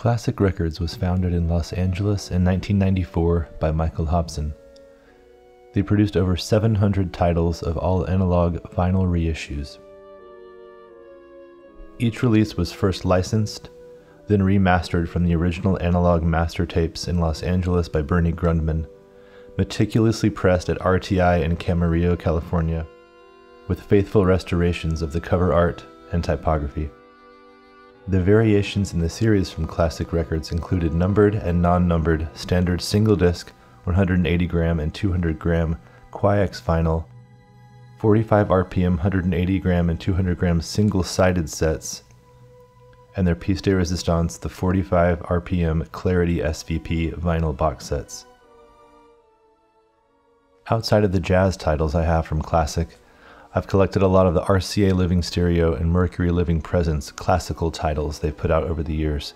Classic Records was founded in Los Angeles in 1994 by Michael Hobson. They produced over 700 titles of all analog vinyl reissues. Each release was first licensed, then remastered from the original analog master tapes in Los Angeles by Bernie Grundman, meticulously pressed at RTI in Camarillo, California, with faithful restorations of the cover art and typography. The variations in the series from Classic Records included numbered and non-numbered standard single-disc 180-gram and 200-gram Quiex vinyl, 45 RPM 180-gram and 200-gram single-sided sets, and their piece de resistance, the 45 RPM Clarity SVP vinyl box sets. Outside of the jazz titles I have from Classic, I've collected a lot of the RCA Living Stereo and Mercury Living Presence classical titles they've put out over the years.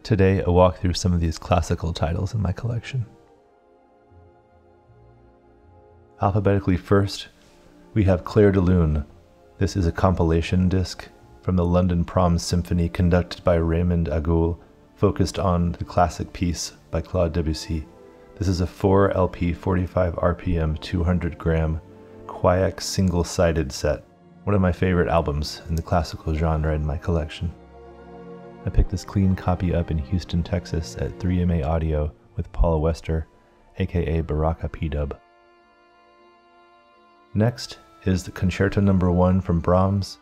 Today, I'll walk through some of these classical titles in my collection. Alphabetically first, we have Clair de Lune. This is a compilation disc from the London Proms Symphony conducted by Raymond Agoult, focused on the classic piece by Claude Debussy. This is a 4 LP 45 RPM 200-gram Quiex Single-sided set, one of my favorite albums in the classical genre in my collection. I picked this clean copy up in Houston, Texas at 3MA Audio with Paula Wester, aka Baraka P-Dub. Next is the Concerto No. 1 from Brahms.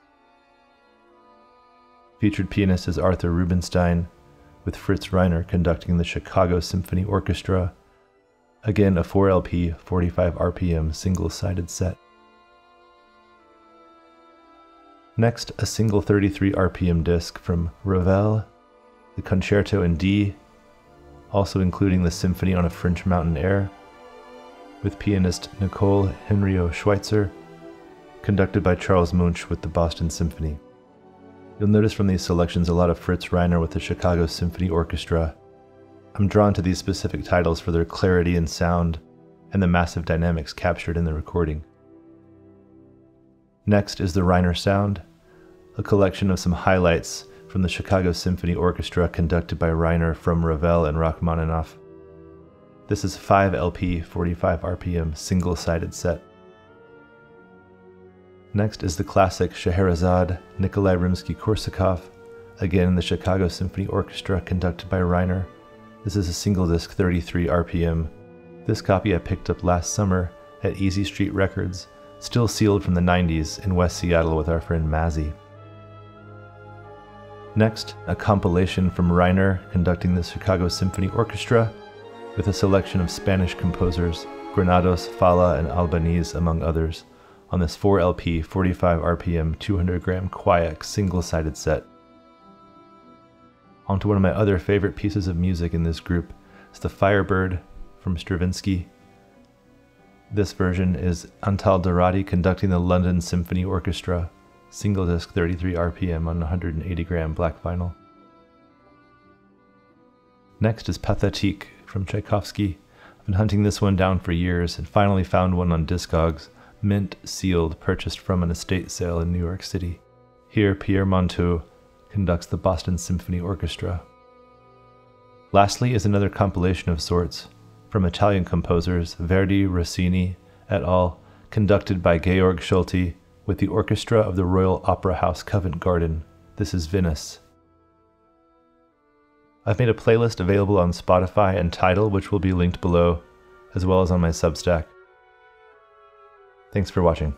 Featured pianist is Artur Rubinstein, with Fritz Reiner conducting the Chicago Symphony Orchestra. Again, a 4 LP 45 RPM single-sided set. Next, a single 33 RPM disc from Ravel, the Concerto in D, also including the Symphony on a French Mountain Air, with pianist Nicole Henriot-Schweitzer, conducted by Charles Munch with the Boston Symphony. You'll notice from these selections a lot of Fritz Reiner with the Chicago Symphony Orchestra. I'm drawn to these specific titles for their clarity and sound, and the massive dynamics captured in the recording. Next is the Reiner Sound, a collection of some highlights from the Chicago Symphony Orchestra conducted by Reiner from Ravel and Rachmaninoff. This is a 5 LP 45 RPM single-sided set. Next is the classic Scheherazade, Nicole Rimsky-Korsakoff, again the Chicago Symphony Orchestra conducted by Reiner. This is a single disc 33 RPM. This copy I picked up last summer at Easy Street Records, still sealed from the 90s in West Seattle with our friend Mazzy. Next, a compilation from Reiner conducting the Chicago Symphony Orchestra with a selection of Spanish composers, Granados, Falla, and Albéniz among others, on this 4 LP 45 RPM 200-gram Quiex single-sided set. On to one of my other favorite pieces of music in this group is the Firebird from Stravinsky. This version is Antal Dorati conducting the London Symphony Orchestra, single disc 33 RPM on 180-gram black vinyl. Next is Pathétique from Tchaikovsky. I've been hunting this one down for years and finally found one on Discogs, mint sealed, purchased from an estate sale in New York City. Here, Pierre Monteux conducts the Boston Symphony Orchestra. Lastly is another compilation of sorts from Italian composers Verdi, Rossini, et al., conducted by Georg Schulte with the Orchestra of the Royal Opera House Covent Garden. This is Venice. I've made a playlist available on Spotify and Tidal, which will be linked below, as well as on my Substack. Thanks for watching.